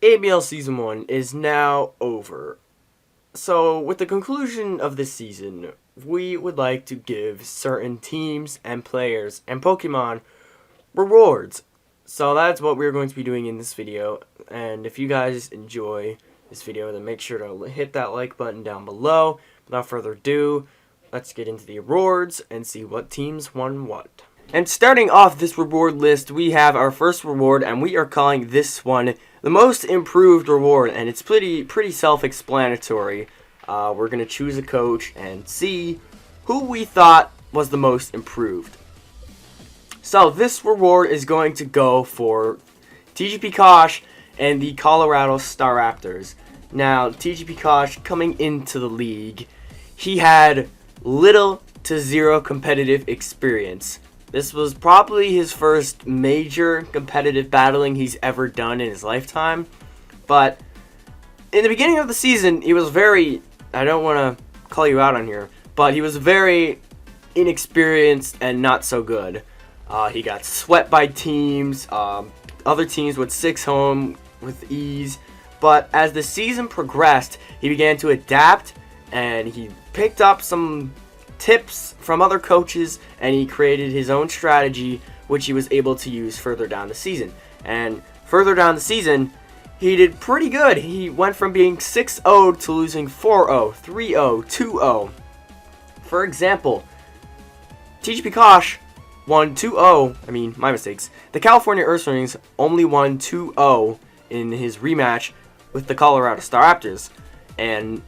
ABL Season 1 is now over. So, with the conclusion of this season, we would like to give certain teams and players and Pokemon rewards. So that's what we're going to be doing in this video. And if you guys enjoy this video, then make sure to hit that like button down below. Without further ado, let's get into the rewards and see what teams won what. And starting off this reward list, we have our first reward, and we are calling this one the most improved reward, and it's pretty self-explanatory. We're going to choose a coach and see who we thought was the most improved. So this reward is going to go for TGP Kosh and the Colorado Staraptors. Now, TGP Kosh, coming into the league, he had little to zero competitive experience. This was probably his first major competitive battling he's ever done in his lifetime. But in the beginning of the season, he was very, I don't want to call you out on here, but he was very inexperienced and not so good. He got swept by teams. Other teams would 6-home with ease. But as the season progressed, he began to adapt, and he picked up some tips from other coaches, and he created his own strategy, which he was able to use further down the season. And further down the season, he did pretty good. He went from being 6-0 to losing 4-0, 3-0, 2-0. For example, TGP Kosh won 2-0, my mistakes. The California Ursarings only won 2-0 in his rematch with the Colorado Staraptors. And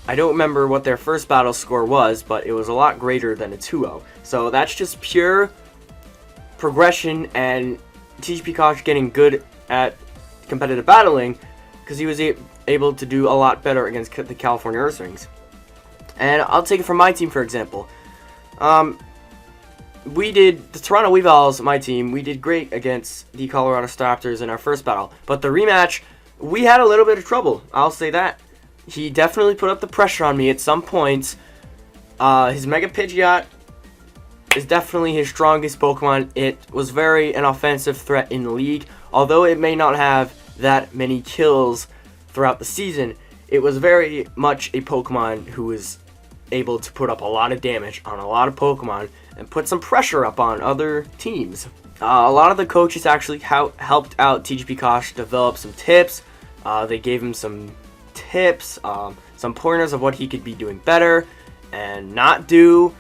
I don't remember what their first battle score was, but it was a lot greater than a 2-0. So that's just pure progression and TGP Kosh getting good at competitive battling, because he was able to do a lot better against the California Ursarings. And I'll take it from my team, for example. We did, the Toronto Weaviles, my team, we did great against the Colorado Staraptors in our first battle. But the rematch, we had a little bit of trouble, I'll say that. He definitely put up the pressure on me at some points. His Mega Pidgeot is definitely his strongest Pokemon. It was an offensive threat in the league. Although it may not have that many kills throughout the season, it was very much a Pokemon who was able to put up a lot of damage on a lot of Pokemon and put some pressure up on other teams. A lot of the coaches actually helped out TGP Kosh develop some tips. They gave him some tips, some pointers of what he could be doing better and not do.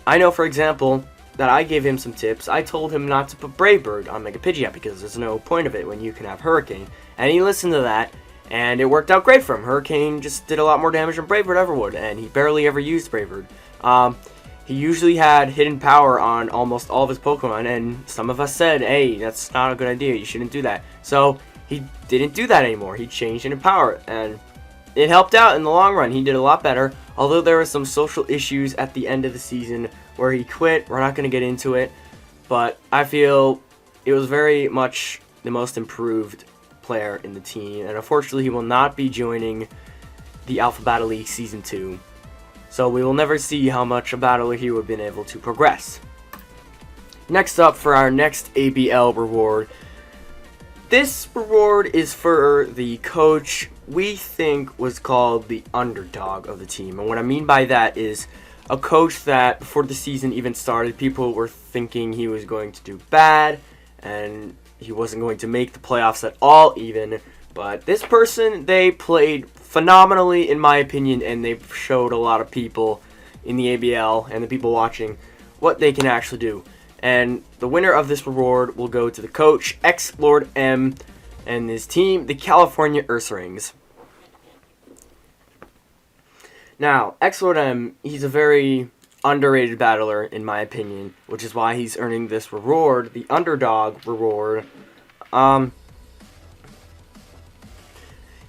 I know, for example, that I gave him some tips. I told him not to put Brave Bird on Mega Pidgeot because there's no point of it when you can have Hurricane. And he listened to that, and it worked out great for him. Hurricane just did a lot more damage than Brave Bird ever would, and he barely ever used Brave Bird. He usually had hidden power on almost all of his Pokemon, and some of us said, hey, that's not a good idea, you shouldn't do that. So he didn't do that anymore. He changed hidden power, and it helped out in the long run. He did a lot better, although there were some social issues at the end of the season where he quit. We're not going to get into it, but I feel it was very much the most improved player in the team, and unfortunately he will not be joining the Alpha Battle League Season 2, so we will never see how much a battler he would have been able to progress. Next up, for our next ABL reward, this reward is for the coach we think was called the underdog of the team. And what I mean by that is a coach that before the season even started, people were thinking he was going to do bad and he wasn't going to make the playoffs at all even. But this person, they played phenomenally in my opinion, and they showed a lot of people in the ABL and the people watching what they can actually do. And the winner of this reward will go to the coach, xLordM, and his team, the California Ursarings. Now, xLordM, he's a very underrated battler, in my opinion, which is why he's earning this reward, the Underdog reward.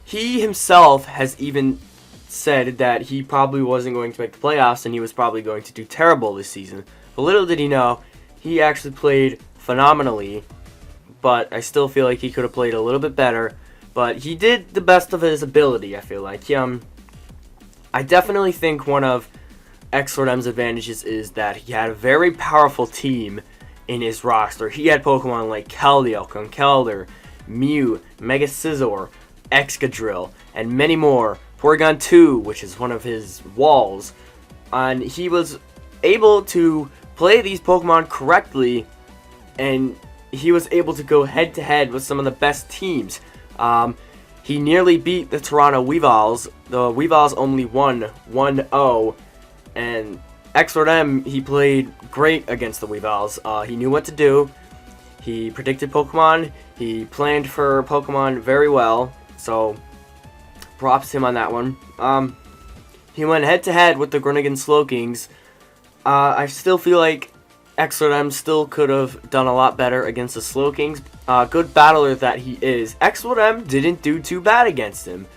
He himself has even said that he probably wasn't going to make the playoffs, and he was probably going to do terrible this season. But little did he know, he actually played phenomenally, but I still feel like he could have played a little bit better. But he did the best of his ability, I feel like. I definitely think one of xLordM's advantages is that he had a very powerful team in his roster. He had Pokemon like Keldeo, Conkeldurr, Mew, Mega Scizor, Excadrill, and many more. Porygon 2, which is one of his walls. And he was able to play these Pokemon correctly, and he was able to go head-to-head with some of the best teams. He nearly beat the Toronto Weaviles. The Weaviles only won 1-0, and xLordM, he played great against the Weaviles. He knew what to do. He predicted Pokemon. He planned for Pokemon very well, so props to him on that one. He went head-to-head with the Groningen Slowkings. I still feel like xLordM still could have done a lot better against the Slowkings. Good battler that he is. xLordM didn't do too bad against him.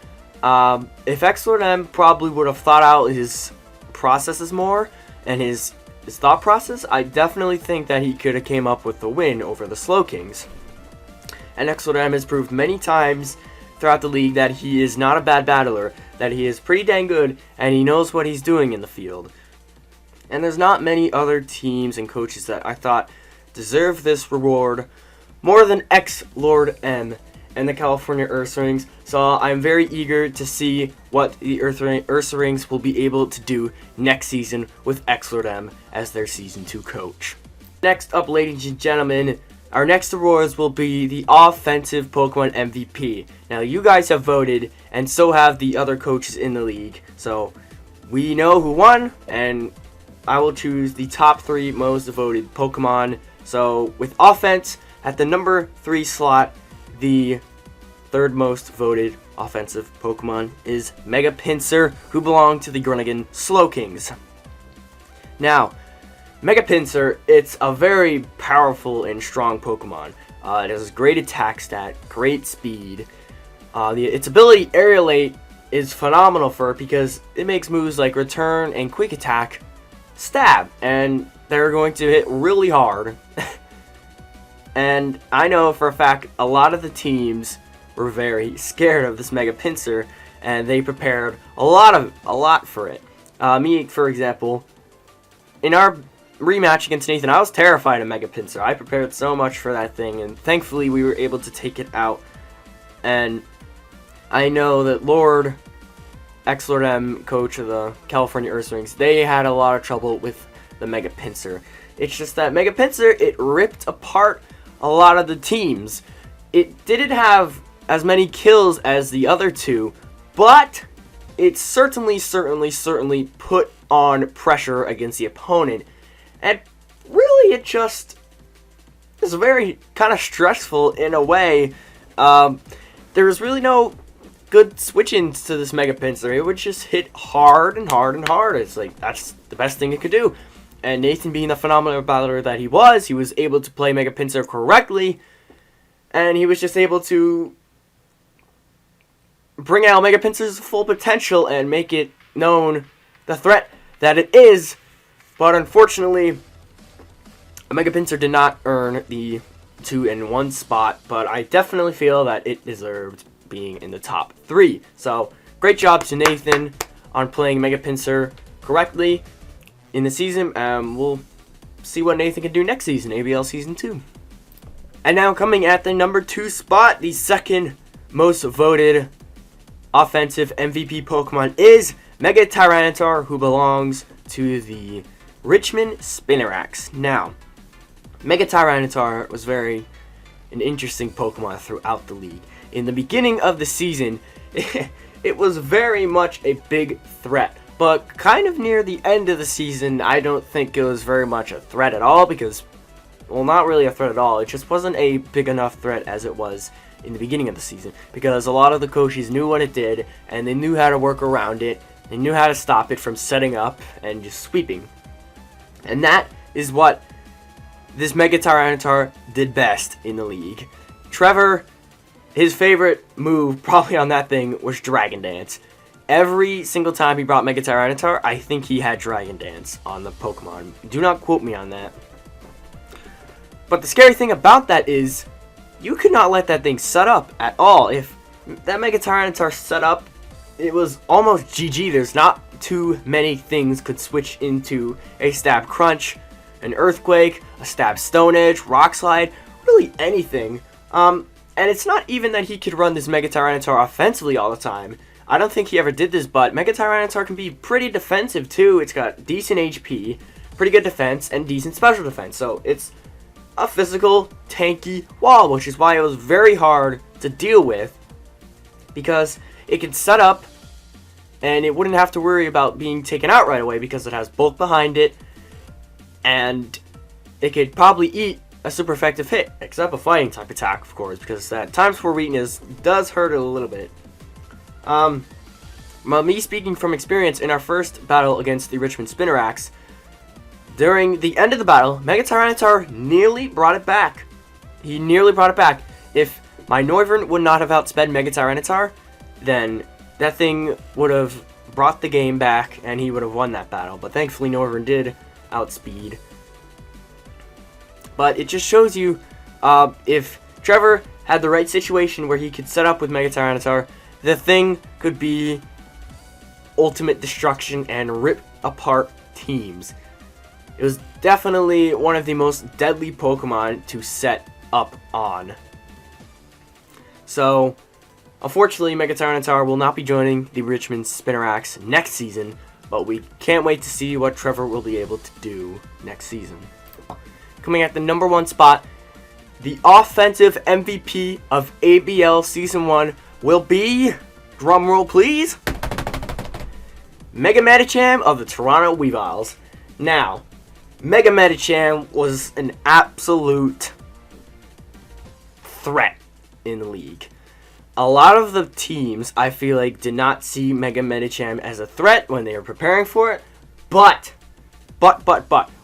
If xLordM probably would have thought out his processes more and his thought process, I definitely think that he could have came up with the win over the Slowkings. And xLordM has proved many times throughout the league that he is not a bad battler, that he is pretty dang good, and he knows what he's doing in the field. And there's not many other teams and coaches that I thought deserve this reward more than xLordM and the California Ursarings. So I'm very eager to see what the Ursarings will be able to do next season with xLordM as their Season 2 coach. Next up, ladies and gentlemen, our next awards will be the Offensive Pokemon MVP. Now, you guys have voted, and so have the other coaches in the league. So we know who won, and I will choose the top 3 most voted Pokemon. So with offense at the number 3 slot, the third most voted offensive Pokemon is Mega Pincer, who belonged to the Groningen Slowkings. Now, Mega Pincer, it's a very powerful and strong Pokemon. It has great attack stat, great speed. Its ability Aerialate is phenomenal for it because it makes moves like Return and Quick Attack stab, and they're going to hit really hard. And I know for a fact a lot of the teams were very scared of this Mega Pincer, and they prepared a lot for it. Me, for example, in our rematch against Nathan, I was terrified of Mega Pincer. I prepared so much for that thing, and thankfully we were able to take it out. And I know that xLordM, coach of the California Ursarings, they had a lot of trouble with the Mega Pincer. It's just that Mega Pincer, it ripped apart a lot of the teams. It didn't have as many kills as the other two, but it certainly put on pressure against the opponent. And really, it just is very kind of stressful in a way. There was really no good switch-ins to this Mega Pincer. It would just hit hard and hard and hard. It's like, that's the best thing it could do. And Nathan, being the phenomenal battler that he was able to play Mega Pincer correctly, and he was just able to bring out Mega Pincer's full potential and make it known the threat that it is. But unfortunately, Mega Pincer did not earn the 2-1 spot, but I definitely feel that it deserved being in the top 3. So, great job to Nathan on playing Mega Pincer correctly in the season. We'll see what Nathan can do next season, ABL Season 2. And now coming at the number 2 spot, the second most voted offensive MVP Pokemon is Mega Tyranitar, who belongs to the Richmond Spinaraks. Now, Mega Tyranitar was an interesting Pokemon throughout the league. In the beginning of the season, it was very much a big threat. But kind of near the end of the season, I don't think it was very much a threat at all because, well, not really a threat at all. It just wasn't a big enough threat as it was in the beginning of the season because a lot of the coaches knew what it did and they knew how to work around it. They knew how to stop it from setting up and just sweeping. And that is what this Mega Tyranitar did best in the league. Trevor, his favorite move probably on that thing was Dragon Dance. Every single time he brought Mega Tyranitar, I think he had Dragon Dance on the Pokemon. Do not quote me on that. But the scary thing about that is, you could not let that thing set up at all. If that Mega Tyranitar set up, it was almost GG. There's not too many things could switch into a Stab Crunch, an Earthquake, a Stab Stone Edge, Rock Slide, really anything. And it's not even that he could run this Mega Tyranitar offensively all the time. I don't think he ever did this, but Mega Tyranitar can be pretty defensive too. It's got decent HP, pretty good defense, and decent special defense. So it's a physical, tanky wall, which is why it was very hard to deal with, because it could set up and it wouldn't have to worry about being taken out right away because it has bulk behind it, and it could probably eat a super effective hit, except a fighting type attack, of course, because that times 4 weakness does hurt it a little bit. Me speaking from experience, in our first battle against the Richmond Spinaraks, during the end of the battle, Mega Tyranitar nearly brought it back. He nearly brought it back. If my Noivern would not have outsped Mega Tyranitar, then that thing would have brought the game back and he would have won that battle. But thankfully Noivern did outspeed. But it just shows you, if Trevor had the right situation where he could set up with Mega Tyranitar, the thing could be ultimate destruction and rip apart teams. It was definitely one of the most deadly Pokemon to set up on. So, unfortunately, Mega Tyranitar will not be joining the Richmond Spinaraks next season, but we can't wait to see what Trevor will be able to do next season. Coming at the number 1 spot, the offensive MVP of ABL Season 1 will be, drumroll please, Mega Medicham of the Toronto Weaviles. Now, Mega Medicham was an absolute threat in the league. A lot of the teams, I feel like, did not see Mega Medicham as a threat when they were preparing for it, but,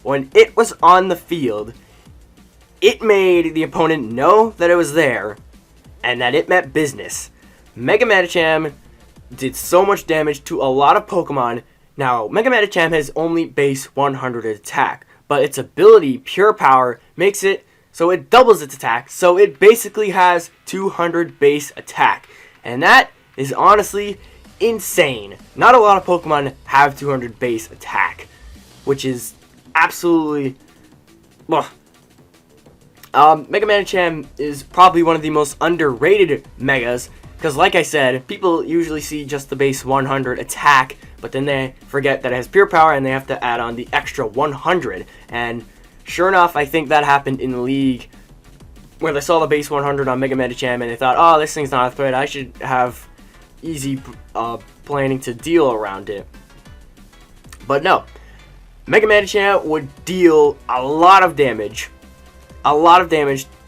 when it was on the field, it made the opponent know that it was there, and that it meant business. Mega Medicham did so much damage to a lot of Pokemon. Now, Mega Medicham has only base 100 attack, but its ability, Pure Power, makes it so it doubles its attack, so it basically has 200 base attack. And that is honestly insane. Not a lot of Pokemon have 200 base attack, which is absolutely... Mega Medicham is probably one of the most underrated Megas, because like I said, people usually see just the base 100 attack, but then they forget that it has Pure Power and they have to add on the extra 100. And sure enough, I think that happened in the league, where they saw the base 100 on Mega Medicham and they thought, oh, this thing's not a threat, I should have easy planning to deal around it. But no, Mega Medicham would deal a lot of damage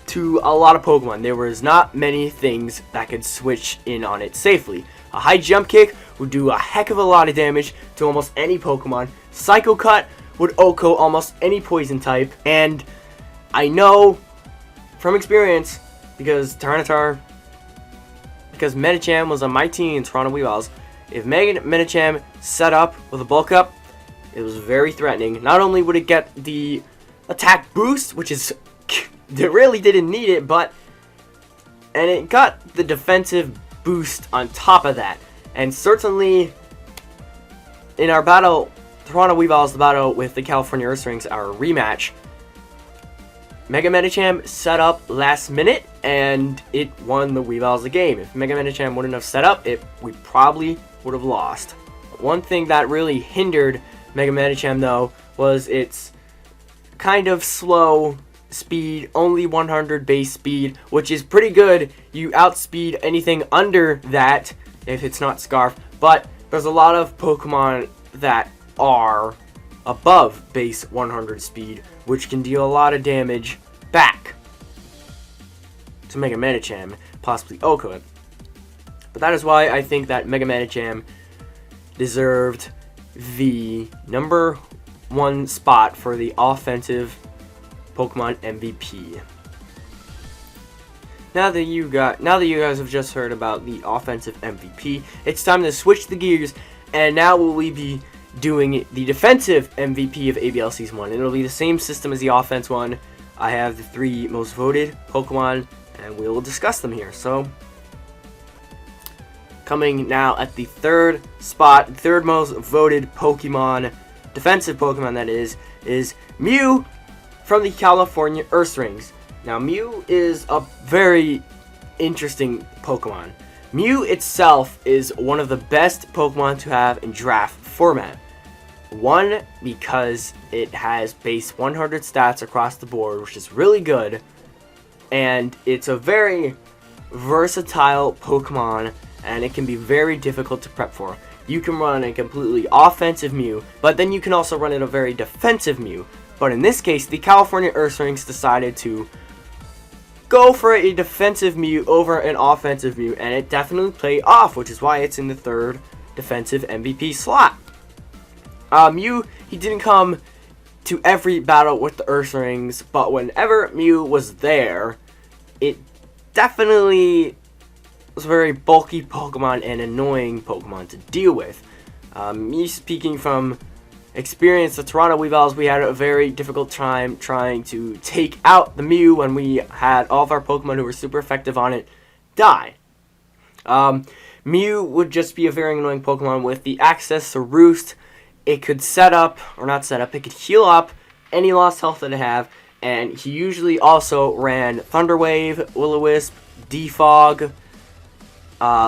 to a lot of Pokemon. There was not many things that could switch in on it safely. A high jump kick would do a heck of a lot of damage to almost any Pokemon. Psycho Cut would OHKO almost any poison type. And I know from experience, because Medicham was on my team in Toronto Weaviles, if Medicham set up with a bulk up, it was very threatening. Not only would it get the attack boost, which is they really didn't need it, and it got the defensive boost on top of that. And certainly in our battle, Toronto Weaviles, the battle with the California Ursarings, our rematch, Mega Medicham set up last minute and it won the Weaviles the game. If Mega Medicham wouldn't have set up, we probably would have lost. One thing that really hindered Mega Medicham though was its kind of slow speed, only 100 base speed, which is pretty good. You outspeed anything under that if it's not Scarf, but there's a lot of Pokemon that are above base 100 speed, which can deal a lot of damage back to Mega Medicham, possibly OHKO it. But that is why I think that Mega Medicham deserved the number 1 spot for the offensive Pokemon MVP. Now that you guys have just heard about the offensive MVP, it's time to switch the gears, and now we'll be doing the defensive MVP of ABL Season 1. It'll be the same system as the offense one. I have the 3 most voted Pokemon, and we will discuss them here. So, coming now at the 3rd spot, 3rd most voted Pokemon, defensive Pokemon that is Mew from the California Ursarings. Now, Mew is a very interesting Pokemon. Mew itself is one of the best Pokemon to have in draft format. One, because it has base 100 stats across the board, which is really good. And it's a very versatile Pokemon, and it can be very difficult to prep for. You can run a completely offensive Mew, but then you can also run a very defensive Mew. But in this case, the California Ursarings decided to go for a defensive Mew over an offensive Mew, and it definitely played off, which is why it's in the 3rd defensive MVP slot. Mew, he didn't come to every battle with the Ursarings, but whenever Mew was there, it definitely was a very bulky Pokemon and annoying Pokemon to deal with. Me speaking from experience, the Toronto Weaviles, we had a very difficult time trying to take out the Mew when we had all of our Pokemon who were super effective on it die. Mew would just be a very annoying Pokemon with the access to Roost. It could set up, or not set up, it could heal up any lost health that it have, and he usually also ran Thunder Wave, Will-O-Wisp, Defog,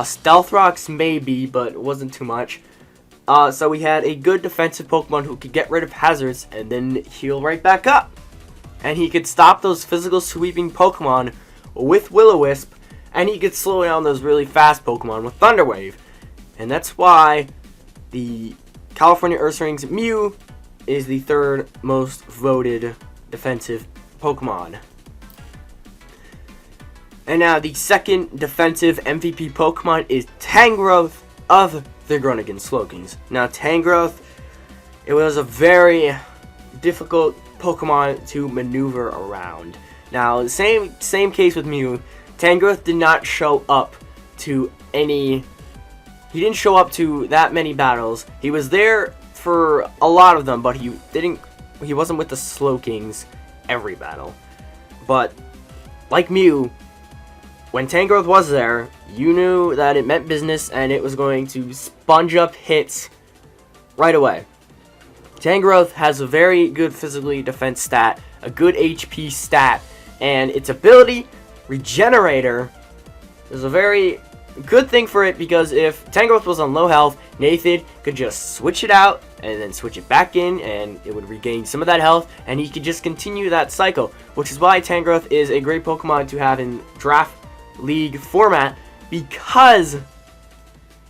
Stealth Rocks maybe, but it wasn't too much. So we had a good defensive Pokemon who could get rid of hazards and then heal right back up. And he could stop those physical sweeping Pokemon with Will-O-Wisp, and he could slow down those really fast Pokemon with Thunder Wave. And that's why the California Ursarings Mew is the 3rd most voted defensive Pokemon. And now the 2nd defensive MVP Pokemon is Tangrowth of the Groningen Slowkings. Now Tangrowth, it was a very difficult Pokemon to maneuver around. Now same case with Mew. Tangrowth did not show up to any. He didn't show up to that many battles. He was there for a lot of them, but he wasn't with the Slowkings every battle. But like Mew, when Tangrowth was there, you knew that it meant business and it was going to sponge up hits right away. Tangrowth has a very good physically defense stat, a good HP stat, and its ability, Regenerator, is a very good thing for it, because if Tangrowth was on low health, Nathan could just switch it out and then switch it back in, and it would regain some of that health, and he could just continue that cycle, which is why Tangrowth is a great Pokemon to have in draft league format, because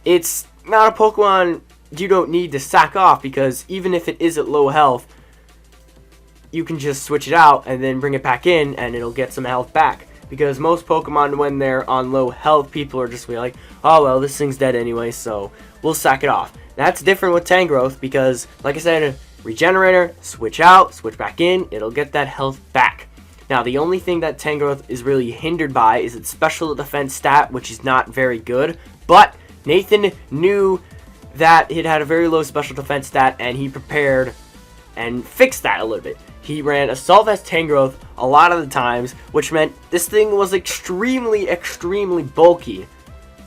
it's not a Pokemon you don't need to sack off, because even if it is at low health, you can just switch it out and then bring it back in and it'll get some health back. Because most Pokemon, when they're on low health, people are just like, oh well, this thing's dead anyway, so we'll sack it off. That's different with Tangrowth, because like I said, Regenerator, switch out, switch back in, it'll get that health back. Now, the only thing that Tangrowth is really hindered by is its special defense stat, which is not very good. But Nathan knew that it had a very low special defense stat, and he prepared and fixed that a little bit. He ran Assault Vest Tangrowth a lot of the times, which meant this thing was extremely, extremely bulky.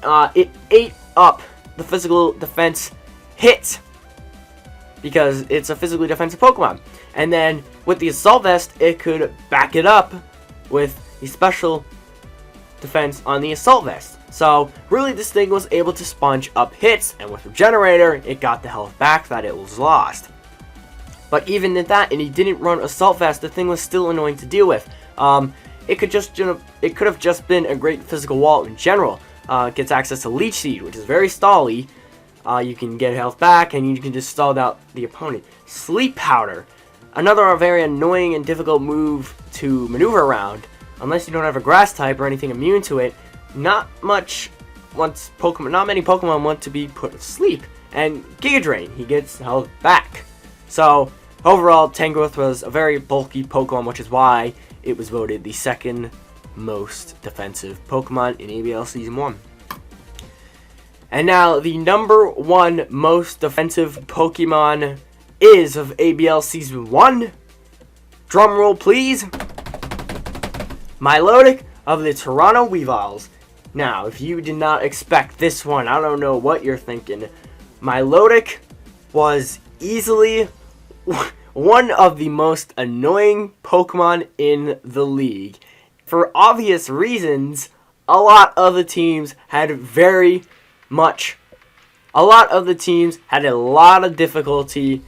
It ate up the physical defense hits, because it's a physically defensive Pokemon. And then with the Assault Vest, it could back it up with the special defense on the Assault Vest. So really, this thing was able to sponge up hits, and with Regenerator, it got the health back that it was lost. But even at that, and he didn't run Assault Vest, the thing was still annoying to deal with. It could have just been a great physical wall in general. It gets access to Leech Seed, which is very stally. You can get health back, and you can just stall out the opponent. Sleep Powder, another very annoying and difficult move to maneuver around. Unless you don't have a Grass type or anything immune to it, not many Pokemon want to be put to sleep. And Giga Drain, he gets health back. So overall, Tangrowth was a very bulky Pokemon, which is why it was voted the 2nd most defensive Pokemon in ABL Season 1. And now, the number 1 most defensive Pokemon is of ABL Season 1. Drumroll, please. Milotic of the Toronto Weaviles. Now, if you did not expect this one, I don't know what you're thinking. Milotic was easily one of the most annoying Pokemon in the league. For obvious reasons, a lot of the teams had a lot of difficulty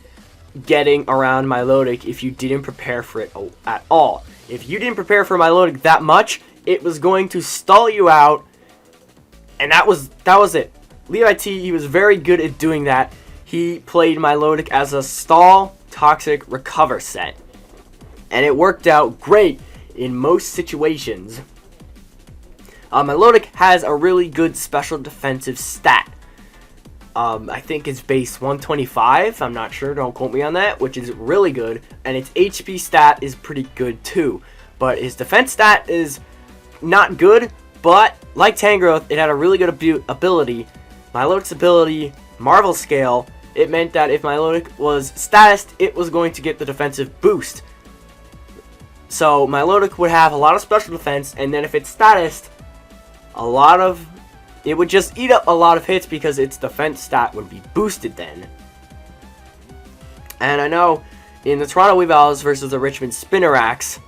getting around Milotic if you didn't prepare for it at all. If you didn't prepare for Milotic that much, it was going to stall you out, and that was it. Levitee, he was very good at doing that. He played Milotic as a stall, toxic, recover set, and it worked out great in most situations. Milotic has a really good special defensive stat. I think it's base 125, I'm not sure, don't quote me on that, which is really good, and its HP stat is pretty good too. But his defense stat is not good, but like Tangrowth, it had a really good ability. Milotic's ability, Marvel Scale, it meant that if Milotic was statused, it was going to get the defensive boost. So Milotic would have a lot of special defense, and then if it's statused, it would just eat up a lot of hits because its defense stat would be boosted then. And I know in the Toronto Weaviles versus the Richmond Spinaraks,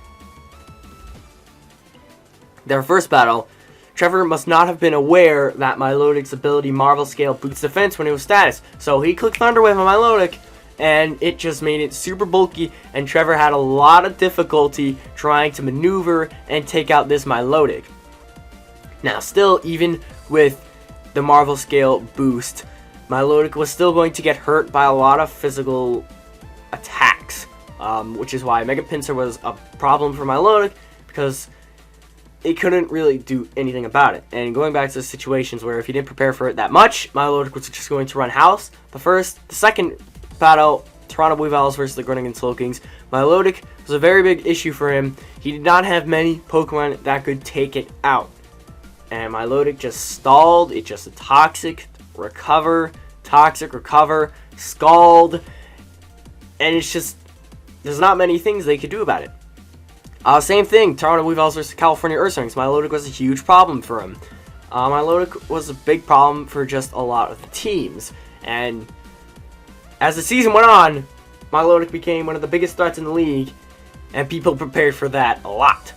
their first battle, Trevor must not have been aware that Milotic's ability Marvel Scale boosts defense when it was status. So he clicked Thunder Wave on Milotic, and it just made it super bulky, and Trevor had a lot of difficulty trying to maneuver and take out this Milotic. Now still, even with the Marvel Scale boost, Milotic was still going to get hurt by a lot of physical attacks, which is why Mega Pincer was a problem for Milotic, because it couldn't really do anything about it. And going back to the situations where if you didn't prepare for it that much, Milotic was just going to run house. The second battle, Toronto Weaviles versus the Groningen Slowkings, Milotic was a very big issue for him. He did not have many Pokemon that could take it out. And Milotic just stalled. It just a toxic, recover, scald. And it's just, there's not many things they could do about it. Same thing, Toronto Weaviles versus California Ursarings. Milotic was a huge problem for him. Milotic was a big problem for just a lot of the teams. And as the season went on, Milotic became one of the biggest threats in the league. And people prepared for that a lot.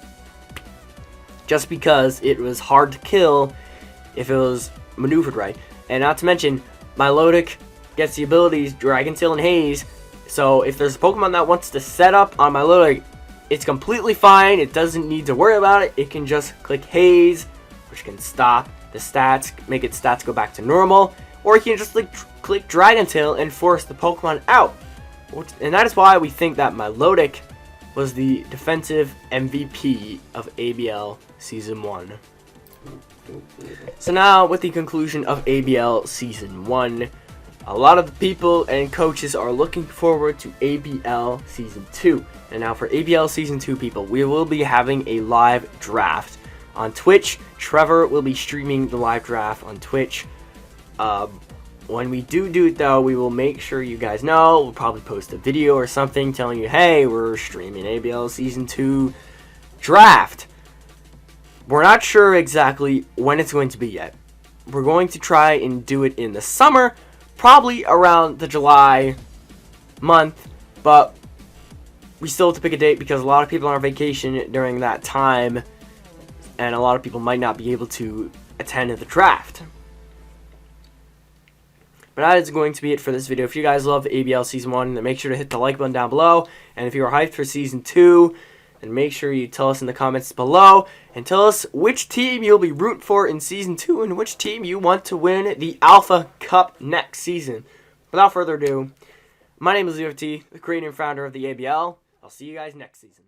Just because it was hard to kill if it was maneuvered right. And not to mention, Milotic gets the abilities Dragon Tail and Haze. So if there's a Pokemon that wants to set up on Milotic, it's completely fine. It doesn't need to worry about it. It can just click Haze, which can stop the stats, make its stats go back to normal. Or you can just click Dragon Tail and force the Pokemon out. And that is why we think that Milotic was the defensive MVP of ABL Season 1. So now, with the conclusion of ABL Season 1, a lot of the people and coaches are looking forward to ABL Season 2. And now for ABL Season 2, people, we will be having a live draft on Twitch. Trevor will be streaming the live draft on Twitch. When we do it, though, we will make sure you guys know. We'll probably post a video or something telling you, hey, we're streaming ABL Season 2 draft. We're not sure exactly when it's going to be yet. We're going to try and do it in the summer, probably around the July month, but we still have to pick a date because a lot of people are on vacation during that time, and a lot of people might not be able to attend the draft. But that is going to be it for this video. If you guys love ABL Season 1, then make sure to hit the like button down below. And if you are hyped for Season 2, then make sure you tell us in the comments below. And tell us which team you'll be rooting for in Season 2 and which team you want to win the Alpha Cup next season. Without further ado, my name is Levitee, the creator and founder of the ABL. I'll see you guys next season.